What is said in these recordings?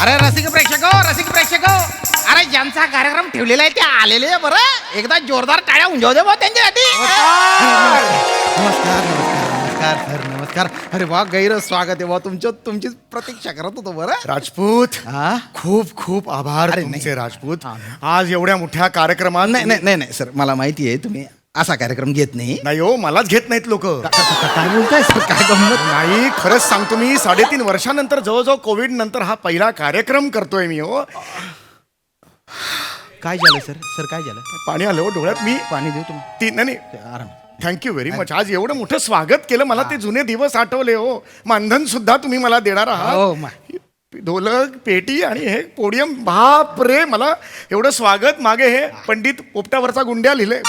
अरे रसिक प्रेक्षक अरे ज्यांचा कार्यक्रम ठेवलेला आहे ते आलेले आहे बरं. एकदा जोरदार टाळ्या उंजव दे बा त्यांच्यासाठी. नमस्कार सर नमस्कार. अरे वा गैर स्वागत आहे बा तुमची प्रतीक्षा करत होतो बरं. राजपूत खूप खूप आभार तुमचे राजपूत. आज एवढ्या मोठ्या कार्यक्रमात नाही सर मला माहिती आहे तुम्ही असा कार्यक्रम घेत नाही. नाही हो, मलाच घेत नाहीत लोक. काय बोलताय सर काय गंमत नाही, खरंच सांगतो मी 3.5 वर्षानंतर जवळजवर कोविड नंतर हा पहिला कार्यक्रम करतोय मी. हो काय झालं सर काय झालं. पाणी आलं हो डोळ्यात. मी पाणी देऊ तुम्ही नाही आराम. Thank you very much. आज एवढं मोठं स्वागत केलं, मला ते जुने दिवस आठवले. हो मानधन सुद्धा तुम्ही मला देणार आहात. ढोलक पेटी आणि हे पोडियम. बाप रे, मला एवढं स्वागत. मागे हे पंडित पोपटावरचा गुंड्या लिहिले.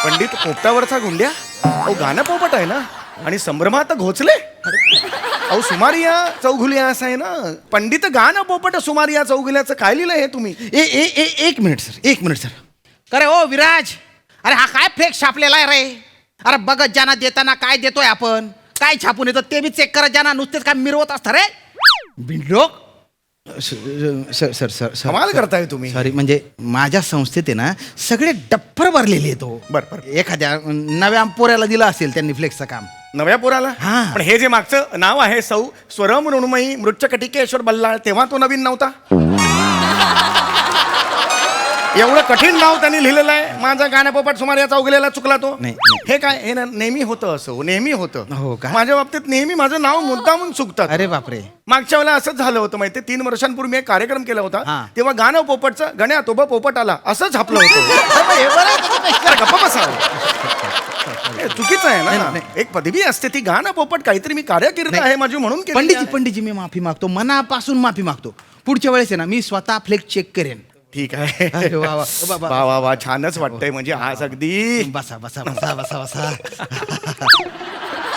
पंडित पोपटावरचा गुंड्या. अहो गाणं पोपट आहे ना. आणि संभ्रमात घोचले. अहो सुमारिया चौघुलिया असं आहे ना. पंडित गाणं पोपट सुमारिया चौघुल्याचं काय लिहिलं हे तुम्ही. एक मिनिट सर. अरे ओ विराज, अरे हा काय फ्लेक्स छापलेला आहे रे. अरे बघत ज्यांना देताना काय देतोय आपण, काय छापून येतं ते बी चेक करत ज्यांना नुसतेच काय मिरवत असतं रे बिंडोक. सर कमाल करताय तुम्ही. सॉरी म्हणजे माझ्या संस्थेत आहे ना सगळे डप्पर भरलेले येतो. बरं एखाद्या नव्या पोऱ्याला दिलं असेल त्यांनी फ्लेक्सचं काम. नव्या पोराला. पण हे जे मागचं नाव आहे सौ स्वरम ऋणमयी मृच्छकटिकेश्वर बल्लाळ, तेव्हा तो नवीन नव्हता. एवढं कठीण नाव त्यांनी लिहिलेलं आहे. माझा गाण्यापोपट सुमार याचा उगलेला चुकला तो. हे काय हे नेहमी होतं असं. नेहमी होतं. हो का. माझ्या बाबतीत नेहमी माझं नाव मुद्दामून चुकतात. अरे बापरे. मागच्या वेळेला असंच झालं होतं माहिती. 3 वर्षांपूर्वी मी एक कार्यक्रम केला होता. तेव्हा गाणं पोपटचं गण्या तोबा पोपट आला असं छापलं होतं. गप्पा बसावं. चुकीचं आहे ना. एक पदवी असते ती. गाणं पोपट काहीतरी मी कार्यकिर्द आहे माझी म्हणून. पंडितजी मी माफी मागतो, मनापासून माफी मागतो. पुढच्या वेळेस आहे ना मी स्वतः फ्लेक्स चेक करेन. ठीक आहे. वा छानच वाटतंय. म्हणजे आज अगदी बसा.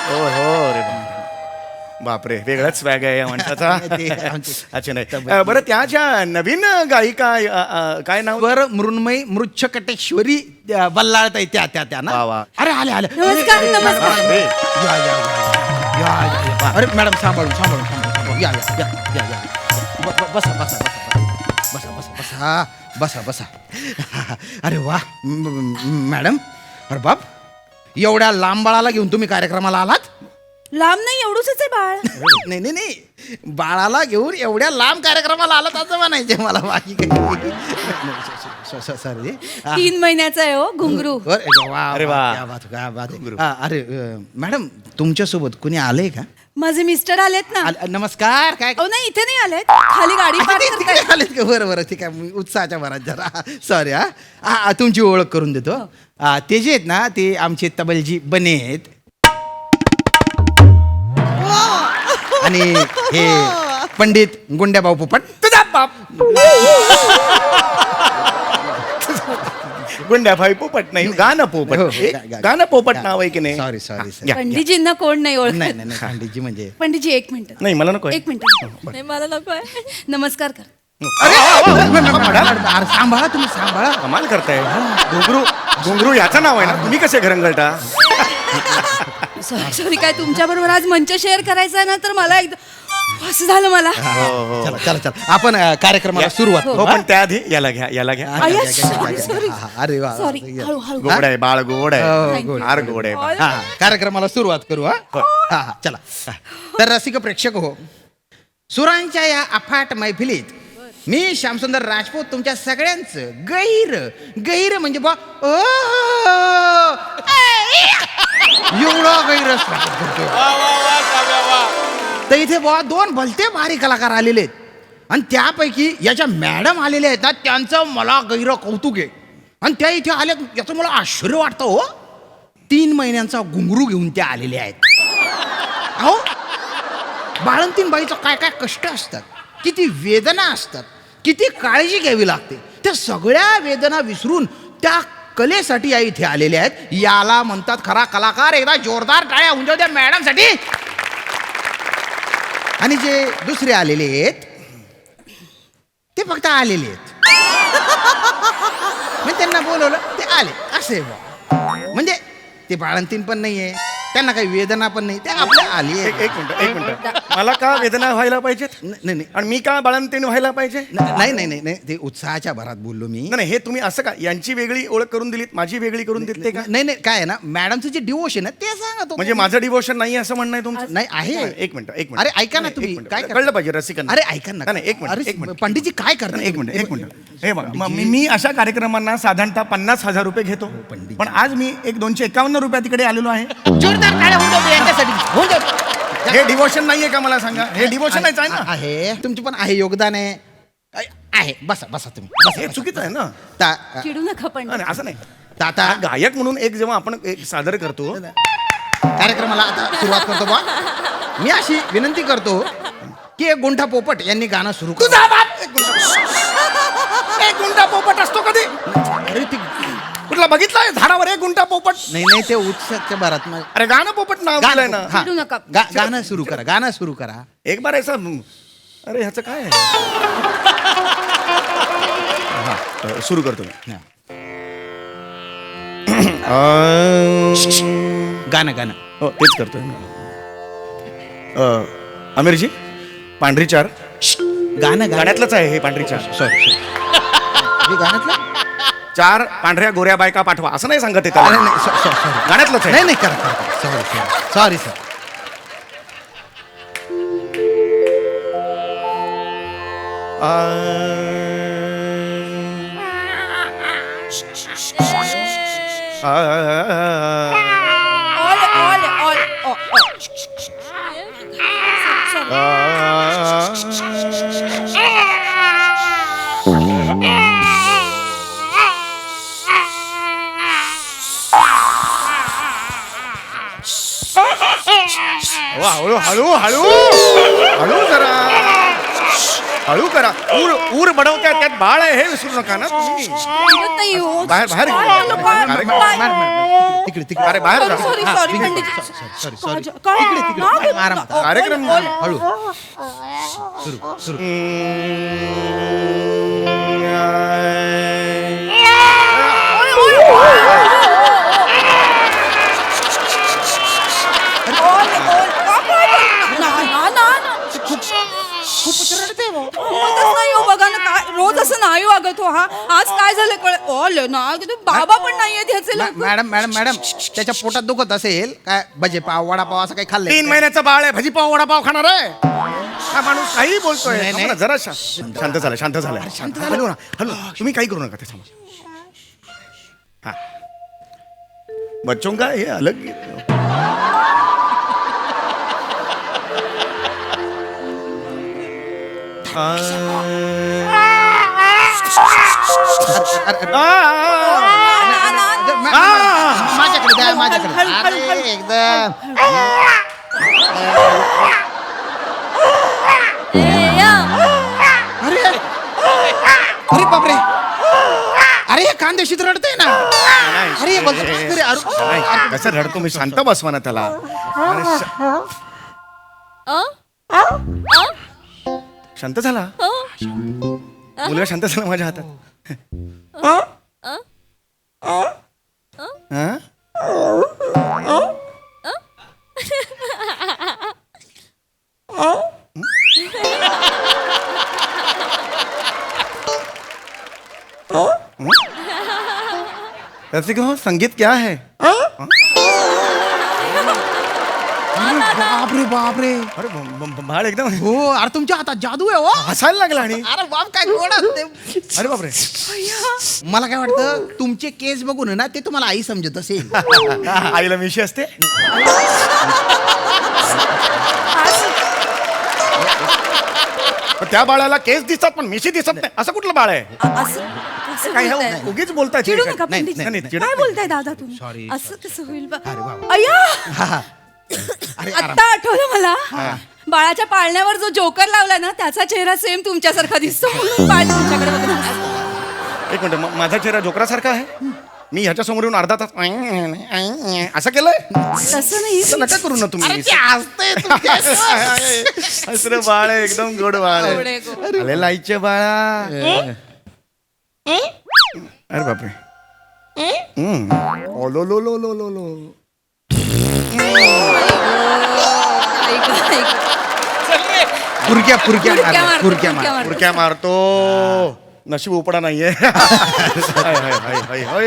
हो रे बापरे, वेगळाच स्वॅग आहे या माणसाचा. अच्छा नाही बरं, त्याच्या नवीन गायिका काय नाव. बरं मृण्मयी मृच्छकटेश्वरी बल्लाळत आहे त्या ना. अरे आले. नमस्कार. अरे मॅडम सांभाळून या बसा. अरे वा मॅडम. अरे बाप, एवढ्या लांब बाळाला घेऊन तुम्ही कार्यक्रमाला आलात. लांब नाही, एवढूच आहे बाळ. नाही बाळाला घेऊन एवढ्या लांब कार्यक्रमाला आलात असं म्हणायचे मला. बाकी काही सॉरी. 3 महिन्याचा आहे हो घुंगरू. अरे वा. अरे मॅडम तुमच्यासोबत कुणी आलंय का. माझे मिस्टर आलेत ना. नमस्कार. काय नाही इथे नाही आलेत, खाली गाडी पार्क करतायत. आलेत का. बरं ठीक आहे. मी उत्साहाच्या भरात जरा सॉरी. तुमची ओळख करून देतो. ते जे आहेत ना ते आमचे तबलजी बने आहेत. आणि हे पंडित गुंड्याभाऊ पोपट. तुझा बाप. गुंड्याभाई पोपट नाही, गाणं पोपट. गाणं पोपट नाव आहे की नाही. सॉरी. पंडितजींना कोण नाही ओळख. नाही पंडितजी म्हणजे पंडितजी 1 मिनिट. नाही मला नको. 1 मिनिट. नाही मला नको आहे. नमस्कार कर. सांभाळा तुम्ही सांभाळा. कमाल करताय. घुंगरू याचं नाव आहे ना. तुम्ही कसे घरंगळता. सॉरी काय तुमच्या बरोबर आज मंच शेअर करायचा ना तर मला एकदम असं झालं मला. चला आपण कार्यक्रमाला सुरुवात हो पण त्याआधी याला घ्या. अरे वा. सॉरी. हळू. गोड आहे बाळ. गोड आहे. फार गोड आहे. कार्यक्रमाला सुरुवात करू. हा चला. तर रसिक प्रेक्षक हो, सुरांच्या या अफाट मैफिलीत मी श्यामसुंदर राजपूत तुमच्या सगळ्यांचं गैर म्हणजे बा एवढा गैर स्वागत करतो. तर इथे बा 2 भलते भारी कलाकार आलेले आहेत. आणि त्यापैकी याच्या मॅडम आलेल्या आहेत ना त्यांचं मला गैर कौतुक आहे. आणि त्या इथे आल्या याचं मला आश्चर्य वाटतं हो. 3 महिन्यांचा घुंगरू घेऊन त्या आलेल्या आहेत. अहो बाळंतीण बाईचं काय कष्ट असतात, किती वेदना असतात, किती काळजी घ्यावी लागते. त्या सगळ्या वेदना विसरून त्या कलेसाठी या इथे आलेल्या आहेत. याला म्हणतात खरा कलाकार. एकदा जोरदार टाळ्या उंजव द्या मॅडम साठी. आणि जे दुसरे आलेले आहेत ते फक्त आलेले आहेत. मी त्यांना बोलवलं ते आले असे. म्हणजे ते बाळंतीण पण नाहीये, त्यांना काही वेदना पण नाही, ते आपल्या आली आहे. एक मिनिट मला का वेदना व्हायला पाहिजेत नाही नाही आणि मी का बाळंतीण व्हायला पाहिजे नाही नाही नाही नाही, ते उत्साहाच्या भरात बोललो मी. नाही हे तुम्ही असं का यांची वेगळी ओळख करून दिलीत माझी वेगळी करून दिली ते का नाही नाही, काय आहे ना, मॅडमचं जे डिवोशन आहे ते सांगा तो. म्हणजे माझं डिवोशन नाही असं म्हणणं आहे तुमचं नाही आहे. एक मिनिट अरे ऐका ना तुम्ही, काय करता? कळलं पाहिजे रसिकांना. अरे ऐका ना. नाही, एक मिनिट, अरे, एक मिनिट. पंडितजी काय करता? एक मिनिट हे बघा मी अशा कार्यक्रमांना साधारणतः 50,000 रुपये घेतो, पण आज मी एक 251 रुपया तिकडे आलेलो आहे. जोरदार टाळ्या होऊन जाऊ यांच्यासाठी. होऊन जाऊ. हे डिवोशन नाहीये का मला सांगा? हे डिवोशन आहे ना? आहे, तुमचं पण आहे योगदान आहे. आहे, बसा बसा तुम्ही बसा, हे बसा. चुकीचं आहे ना? चिडू नका पण नाही, असं नाही. आता हा गायक म्हणून एक जेव्हा आपण एक सादर करतो कार्यक्रमाला आता सुरुवात करतो बा. मी अशी विनंती करतो की एक गुंठा पोपट यांनी गाणं सुरू कर. तुझा बाप एक गुंडा पोपट असतो कधी? अरे ती कुठला बघितलाय झाडावर एक गुंडा पोपट? नाही नाही, ते उत्सवच्या भरात मग अरे गाणं पोपट नाव दिलंय ना. हा. चिडू नका. गाणं सुरू करा, गाणं सुरू करा. एक बार ऐसा अरे ह्याचं काय आहे? हा, सुरू करतो मी. हा. गाणं गाणं. हो तेच करतोय मी. आमिरजी पांढरी चार गाणं गाणं. गाण्यातलंच आहे हे पांढरी चार. सॉरी हे गाण्यातलं. 4 पांढऱ्या गोऱ्या बायका पाठवा असं नाही सांगत आहे अरे त्याला. नाही, सॉरी. गाण्यातलंच आहे. नाही नाही, करा सॉरी सर. हळू हळू हळू हळू जरा हळू करा. ऊर बडवत्या त्यात बाळ आहे हे विसरू नका ना तुम्ही. बाहेर बाहेर तिकडे तिकडे. अरे बाहेर जा. सॉरी हा, सॉरी तिकडे. पंडितजी. सॉरी. काय? आरामात. कार्यक्रम हळू सुरू. खूप रडते हो. नाही हो, बघा ना काय रोज असं नाही वागत हो. हा आज काय झालं कळ ना बाबा पण नाहीये ह्याचे लोक. मॅडम त्याच्या पोटात दुखत असेल काय, भजे पाव वडापाव असं काही 3 खाल्लं? महिन्याचं बाळ आहे भाजीपाव वडापाव खाणार आहे हा माणूस काही बोलतोय. नाही, नाही. थांबा ना, जरा शांत झालं हॅलो ना हॅलो तुम्ही काही करू नका ते थांबा. हा बच्चों का हे अलग माझ्याकडे द्या, माझ्याकडे. हळू, हळू, अरे, हळू. एकदम. अरे अरे बापरे, अरे हे कांदेशी रडते ना. अरे हे बघ, अरे, कसं रडतो मी? शांत बसवा ना त्याला. अरे, शांत झाला मुलगा, शांत झाला माझ्या हातात. हा? रसिक हो, संगीत क्या है? बापरे बापरे. अरे बाळ एकदम हो, अरे तुमच्या हातात जादू आहे हो. हसायला लागला आणि अरे बाप काय गोड असते. अरे बापरे. मला काय वाटतं तुमचे केस बघून ना ते तुम्हाला आई समजत असेल. आईला मिशी असते. पण त्या बाळाला केस दिसतात पण मिशी दिसत नाही असं कुठलं बाळ आहे? असं काय बोलताय. उगीच बोलताय. चिडू नका नाही, पंडितजी. नाही, चिडत काय नाही. बोलताय दादा तुम्ही? Sorry. असं कसं होईल बा? अरे बाबा. अय्या अरे आत्ता आठवलं मला. बाळाच्या पाळण्यावर जो जोकर लावला ना त्याचा चेहरा सेम तुमच्यासारखा दिसतो म्हणून बाळ तुमच्याकडे बघत असतं. एक मिनिट माझा चेहरा जोकरासारखा आहे? मी ह्याच्या समोर येऊन अर्धा तास असं केलंय? तसं नाही. असं नका करू ना तुम्ही. अरे ते हसतंय तुमच्या. हसरं बाळ आहे, एकदम गोड बाळ गोड आहे, आहे. गोड. आले लाईचे बाळा. अरे बापरे. ओ लो लो लो लो लो लो. पुरक्या पुरक्या पुरक्या मार, मारतो, पुरक्या पुरक्या मार. मारतो. पुरक्या मारतो. नशीब उपडा नाहीये. हाय, हाय, हाय, हाय, हाय.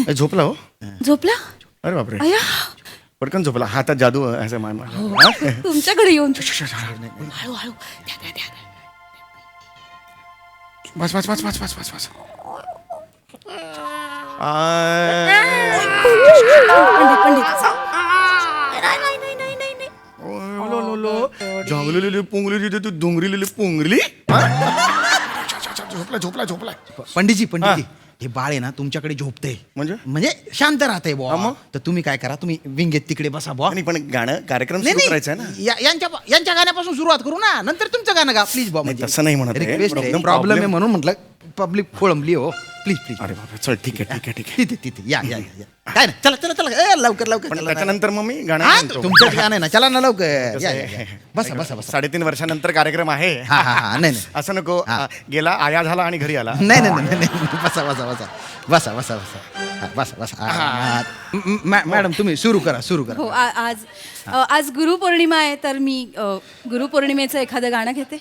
ए, झोपला हो? झोपला अरे बापरे, अय्या पटकन झोपला. हातात जादू असं तुमच्याकडे येऊन हळू हळू द्या, द्या, द्या. बस बस बस बस बस बस बस. पंडित पंडित जंगलेली पुंगली डोंगरीलेली पुंगली. झोपला झोपला झोपला. पंडितजी पंडितजी हे बाळ आहे ना तुमच्याकडे झोपते म्हणजे शांत राहते बुवा. मग? तर तुम्ही काय करा, तुम्ही विंगेत तिकडे बसा बुवा. आणि पण गाणं कार्यक्रम नाही, सुरू नाही. करायचा आहे ना. यांच्या गाण्यापासून सुरुवात करू ना, नंतर तुमचं गाणं गा प्लीज बुवा. नाही, तसं नाही म्हणत आहे. रिक्वेस्ट एकदम प्रॉब्लेम आहे problem. म्हणून म्हटलं पब्लिक खोळंबली हो. Please please. अरे बापरे, चल ठीक आहे ठीक आहे ठीक आहे. तिथे तिथे या या या. काय नाही, चला चला चला ए, लवकर लवकर पण चला. त्याच्यानंतर मग मी गाणं हा, म्हणतो. तुमचं गाणं आहे ना, चला ना लवकर. कसं या, आहे? या, या. बसा बसा बसा. 3.5 वर्षानंतर कार्यक्रम आहे. हा हा हा नाही नाही असं नको हा. गेला आया झाला आणि घरी आला. नाही नाही नाही नाही. बसा बसा बसा बसा बसा बसा हा, बसा बसा हा. मॅडम तुम्ही सुरू करा सुरू हो करा. आज गुरुपौर्णिमा आहे, तर मी गुरुपौर्णिमेचं एखादं गाणं घेते.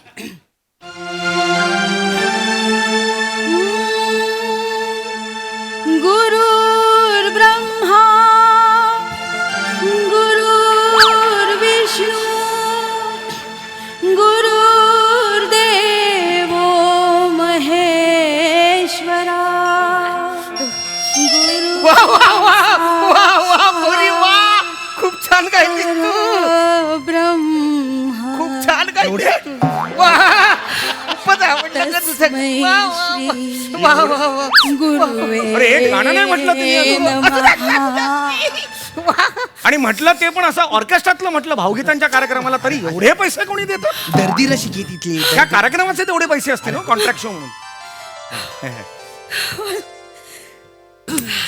गुरुर्ब्रह्मा गुरुर्विष्णू गुरुर्देवो महेश्वरा खूप छान गायली तू. ब्रह्मा खूप छान गायली. तस्मै श्री गुरुवे अरे, हे गाणं नाही म्हटलं तुम्ही अजून. नमः. आणि म्हटलं ते पण असं ऑर्केस्ट्रातलं म्हटलं भावगीतांच्या कार्यक्रमाला, तरी एवढे पैसे कोणी देतं? दर्दी रसिक तिथले. त्या कार्यक्रमाचे तेवढे पैसे असते ना कॉन्ट्रॅक्ट शो म्हणून.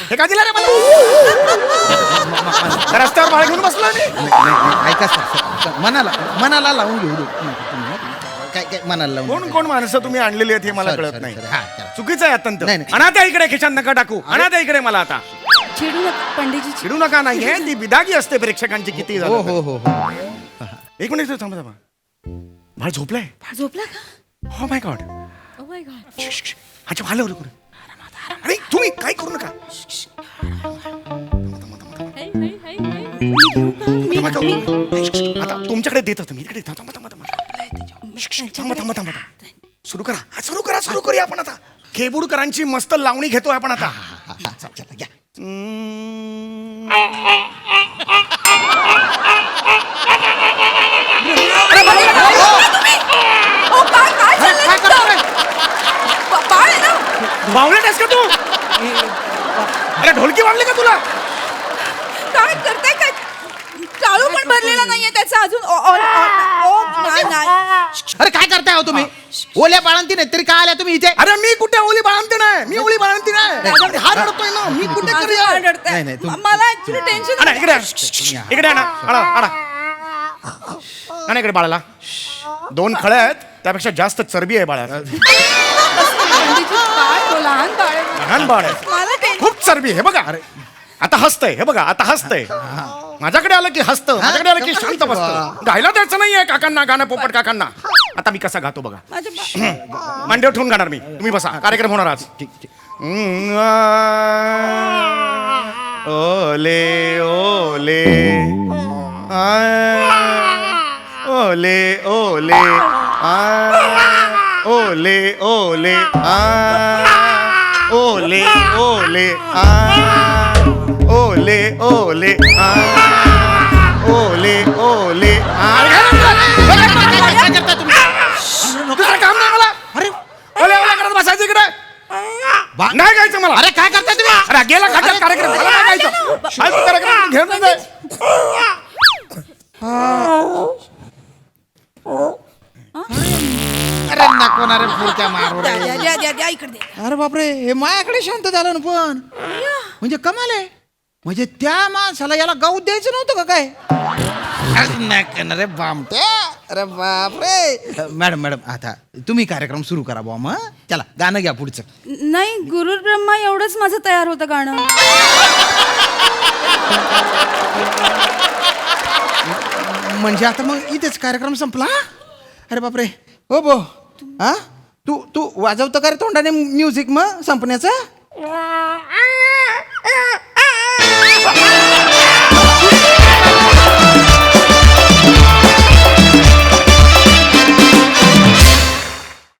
हे का दिलं रे मला? रस्त्यावर बाळ घेऊन बसलो मी. ऐका सर, मनाला लावून घेऊ दे. काय काय मनाला लावून कोण कोण माणसं तुम्ही आणलेली आहेत हे मला Sorry, कळत sorry, नाही. sorry. हा, चला. चुकीचं आहे अत्यंत. नाही, नाही. आणा त्या इकडे खिशात नका टाकू. आणा त्या इकडे मला आता. चिडू नका पंडितजी. चिडू नका नाहीये, ती बिदागी असते प्रेक्षकांची किती हो झालं हो हो हो. एक मिनिट थांबा थांबा. बाळ झोपलाय. झोपला का? हो माय गॉड. Oh my God. अच्छा भालं करू. अरे तुम्ही काय करू नका. आता तुमच्याकडे देत होतं मी इकडे. थांबा थांबा थांबा थांबा थांबा थांबा. सुरू करा सुरू करा सुरू करूया आपण आता. खेबुडकरांची मस्त लावणी घेतोय आपण आता. चला घ्या. काय करतोय? बाळ आहे ना? बावळट आहेस का तू? अरे ढोलकी वाजली का तुला? काय करताय काय? टाळू पण भरलेला नाहीये त्याचा अजून. नाही. अरे काय करताय हो तुम्ही? ओल्या बाळंती नाही तरी काय आल्या तुम्ही इथे? अरे मी कुठे ओली बाळंती नाही. मी ओली बाळंती नाही. हा रडतोय ना. मी कुठे माझं करूया? बाळ रडतंय. नाही, नाही, तुम- मला ऍक्च्युली टेन्शन आणा इकडे इकडे आणा आणा आणा आणा इकडे बाळाला. 2 खळ्या आहेत, त्यापेक्षा जास्त चरबी आहे बाळाला. लहान बाळ आहे. लहान बाळ आहे, मला टेन्शन. खूप चरबी आहे. हे बघा आता हसतंय. हे बघा आता हसतंय. माझ्याकडे आलं की हसतं, माझ्याकडे आलं की शांत बसतं. गायला द्यायचं नाहीये काकांना गाणं, पोपट काकांना. आता मी कसा गातो बघा. मांडीवर ठेवून गाणार मी. तुम्ही बसा, कार्यक्रम होणार आज. ठीक ठीक. ओले ओले ओले ओले ओले ओले ओले ओले ओले ओले ओले ओले. काय करताय तुम्ही? दुसरं काम नाही मला. अरे ओले ओले करत बसायचं इकडे. नाही गायचं मला. अरे काय करताय तुम्ही? अरे गेला खात्यात कार्यक्रम. मला नाही गायचं. आज कार्यक्रम घेऊन नाही. अरे नको ना रे पुरक्या मारू रे. द्या इकडे द्या. अरे बापरे, हे मायाकडे शांत झालं ना पण. म्हणजे कमाल आहे. म्हणजे त्या माणसाला याला गाऊ द्यायचं नव्हतं का काय? अरे बामटे. अरे बापरे. मॅडम मॅडम आता तुम्ही कार्यक्रम सुरू करा बुवा. मग चला गाणं घ्या पुढचं. नाही गुरुर ब्रह्मा एवढंच माझं तयार होतं गाणं. म्हणजे आता मग इथेच कार्यक्रम संपला? अरे बापरे. हो बो. हा तू तू वाजवतो का रे तोंडाने म्युझिक मग संपण्याचं?